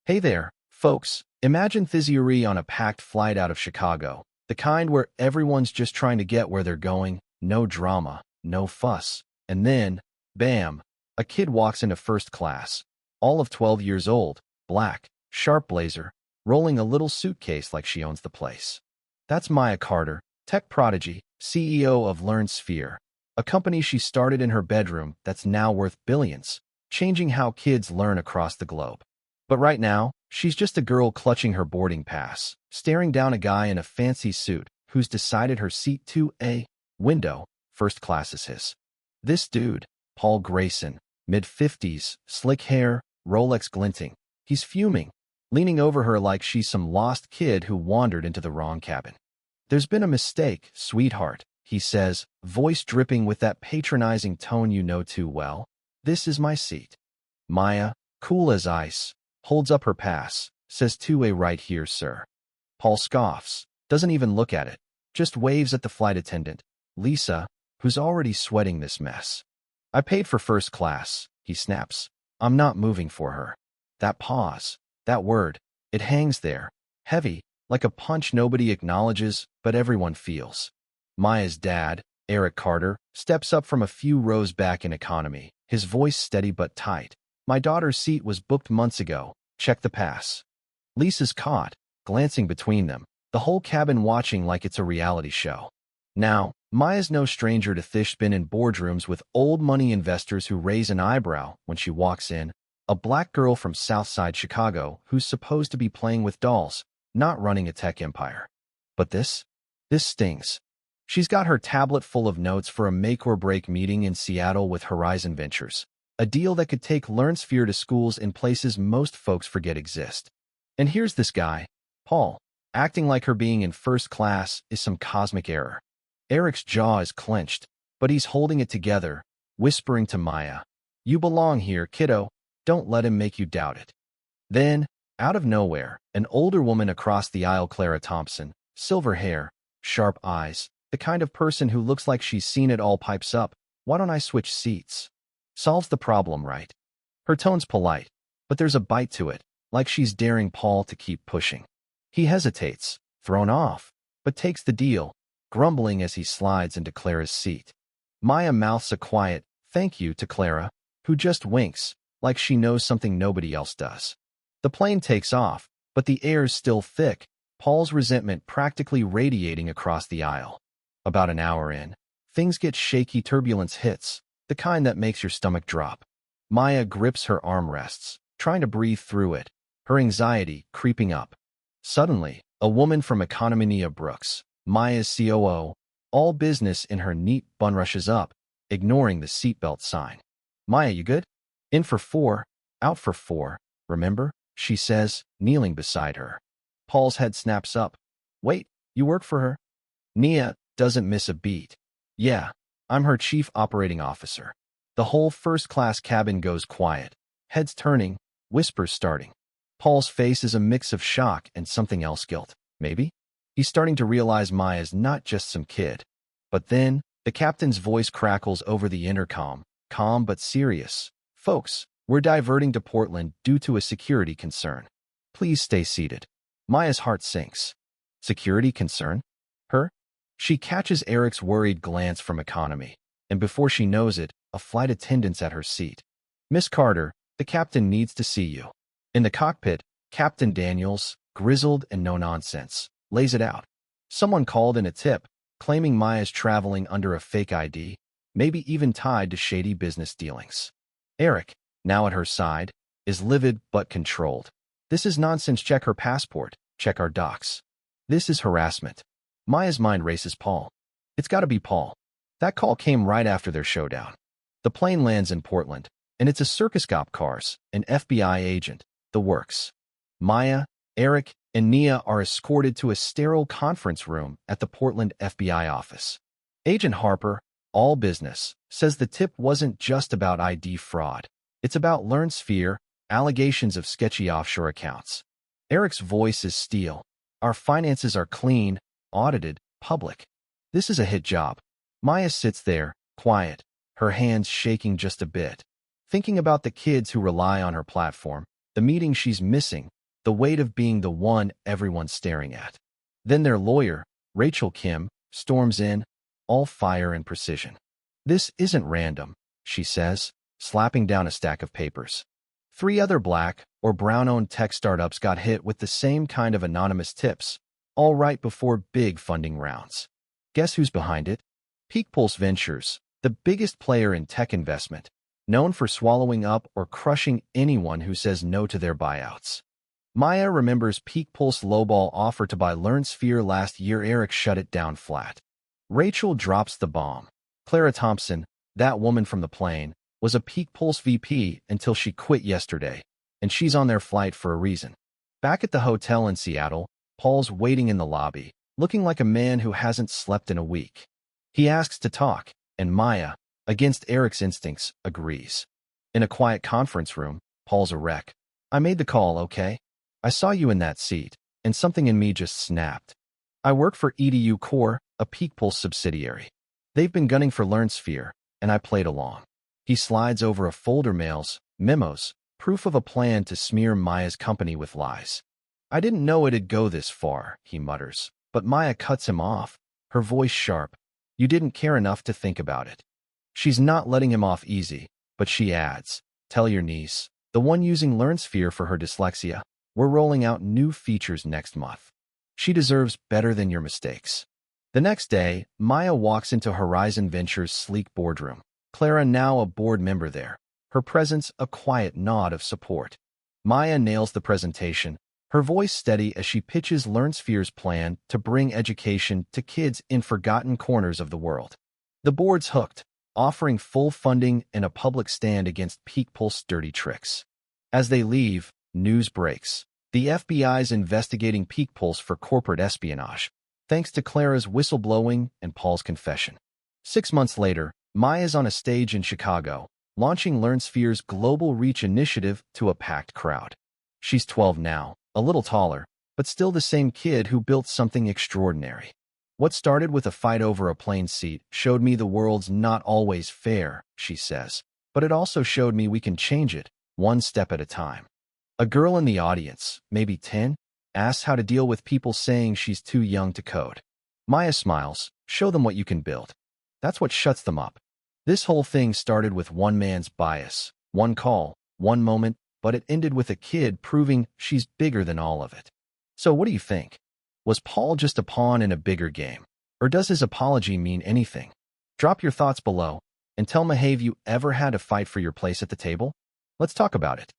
Hey there, folks. Imagine theory on a packed flight out of Chicago, the kind where everyone's just trying to get where they're going, no drama, no fuss. And then, bam, a kid walks into first class, all of 12 years old, black, sharp blazer, rolling a little suitcase like she owns the place. That's Maya Carter, tech prodigy, CEO of LearnSphere, a company she started in her bedroom that's now worth billions, changing how kids learn across the globe. But right now, she's just a girl clutching her boarding pass, staring down a guy in a fancy suit who's decided her seat to a window. First class is his. This dude, Paul Grayson, mid-50s, slick hair, Rolex glinting. He's fuming, leaning over her like she's some lost kid who wandered into the wrong cabin. "There's been a mistake, sweetheart," he says, voice dripping with that patronizing tone you know too well. "This is my seat." Maya, cool as ice, holds up her pass, says 2A right here, sir. Paul scoffs, doesn't even look at it, just waves at the flight attendant, Lisa, who's already sweating this mess. "I paid for first class," he snaps. "I'm not moving for her." That pause, that word, it hangs there, heavy, like a punch nobody acknowledges, but everyone feels. Maya's dad, Eric Carter, steps up from a few rows back in economy, his voice steady but tight. "My daughter's seat was booked months ago. Check the pass." Lisa's caught, glancing between them, the whole cabin watching like it's a reality show. Now, Maya's no stranger to thish spin in boardrooms with old money investors who raise an eyebrow when she walks in, a black girl from Southside Chicago who's supposed to be playing with dolls, not running a tech empire. But this stings. She's got her tablet full of notes for a make-or-break meeting in Seattle with Horizon Ventures, a deal that could take LearnSphere to schools in places most folks forget exist. And here's this guy, Paul, acting like her being in first class is some cosmic error. Eric's jaw is clenched, but he's holding it together, whispering to Maya, "You belong here, kiddo. Don't let him make you doubt it." Then, out of nowhere, an older woman across the aisle, Clara Thompson, silver hair, sharp eyes, the kind of person who looks like she's seen it all, pipes up, "Why don't I switch seats?" Solves the problem, right? Her tone's polite, but there's a bite to it, like she's daring Paul to keep pushing. He hesitates, thrown off, but takes the deal, grumbling as he slides into Clara's seat. Maya mouths a quiet "thank you" to Clara, who just winks, like she knows something nobody else does. The plane takes off, but the air's still thick, Paul's resentment practically radiating across the aisle. About an hour in, things get shaky. Turbulence hits, the kind that makes your stomach drop. Maya grips her armrests, trying to breathe through it, her anxiety creeping up. Suddenly, a woman from Economy, Nia Brooks, Maya's COO, all business in her neat bun, rushes up, ignoring the seatbelt sign. "Maya, you good?" "In for 4, out for 4, remember?" she says, kneeling beside her. Paul's head snaps up. "Wait, you work for her?" Nia doesn't miss a beat. "Yeah, I'm her chief operating officer." The whole first-class cabin goes quiet, heads turning, whispers starting. Paul's face is a mix of shock and something else, guilt, maybe? He's starting to realize Maya's not just some kid. But then, the captain's voice crackles over the intercom, calm but serious. "Folks, we're diverting to Portland due to a security concern. Please stay seated." Maya's heart sinks. Security concern? Her? She catches Eric's worried glance from economy, and before she knows it, a flight attendant's at her seat. "Miss Carter, the captain needs to see you." In the cockpit, Captain Daniels, grizzled and no-nonsense, lays it out. Someone called in a tip, claiming Maya's traveling under a fake ID, maybe even tied to shady business dealings. Eric, now at her side, is livid but controlled. "This is nonsense. Check her passport. Check our docs. This is harassment." Maya's mind races. Paul. It's got to be Paul. That call came right after their showdown. The plane lands in Portland, and it's a circus cop, cars, an FBI agent, the works. Maya, Eric, and Nia are escorted to a sterile conference room at the Portland FBI office. Agent Harper, all business, says the tip wasn't just about ID fraud. It's about LearnSphere, allegations of sketchy offshore accounts. Eric's voice is steel. "Our finances are clean, audited, public. This is a hit job." Maya sits there, quiet, her hands shaking just a bit, thinking about the kids who rely on her platform, the meeting she's missing, the weight of being the one everyone's staring at. Then their lawyer, Rachel Kim, storms in, all fire and precision. "This isn't random," she says, slapping down a stack of papers. 3 other black or brown-owned tech startups got hit with the same kind of anonymous tips, all right before big funding rounds. Guess who's behind it? Peak Pulse Ventures, the biggest player in tech investment, known for swallowing up or crushing anyone who says no to their buyouts. Maya remembers Peak Pulse lowball offer to buy LearnSphere last year. Eric shut it down flat. Rachel drops the bomb. Clara Thompson, that woman from the plane, was a Peak Pulse VP until she quit yesterday, and she's on their flight for a reason. Back at the hotel in Seattle, Paul's waiting in the lobby, looking like a man who hasn't slept in a week. He asks to talk, and Maya, against Eric's instincts, agrees. In a quiet conference room, Paul's a wreck. "I made the call, okay? I saw you in that seat, and something in me just snapped. I work for EDU Core, a Peak Pulse subsidiary. They've been gunning for LearnSphere, and I played along." He slides over a folder memos, proof of a plan to smear Maya's company with lies. "I didn't know it'd go this far," he mutters, but Maya cuts him off, her voice sharp. "You didn't care enough to think about it." She's not letting him off easy, but she adds, "Tell your niece, the one using LearnSphere for her dyslexia, we're rolling out new features next month. She deserves better than your mistakes." The next day, Maya walks into Horizon Ventures' sleek boardroom. Clara, now a board member there, her presence a quiet nod of support. Maya nails the presentation, her voice steady as she pitches LearnSphere's plan to bring education to kids in forgotten corners of the world. The board's hooked, offering full funding and a public stand against Peak Pulse's dirty tricks. As they leave, news breaks. The FBI's investigating Peak Pulse for corporate espionage, thanks to Clara's whistleblowing and Paul's confession. 6 months later, Maya's on a stage in Chicago, launching LearnSphere's Global Reach initiative to a packed crowd. She's 12 now, a little taller, but still the same kid who built something extraordinary. "What started with a fight over a plane seat showed me the world's not always fair," she says, "but it also showed me we can change it, one step at a time." A girl in the audience, maybe 10, asks how to deal with people saying she's too young to code. Maya smiles, "Show them what you can build. That's what shuts them up." This whole thing started with one man's bias, one call, one moment, but it ended with a kid proving she's bigger than all of it. So what do you think? Was Paul just a pawn in a bigger game? Or does his apology mean anything? Drop your thoughts below, and tell me, have you ever had to fight for your place at the table? Let's talk about it.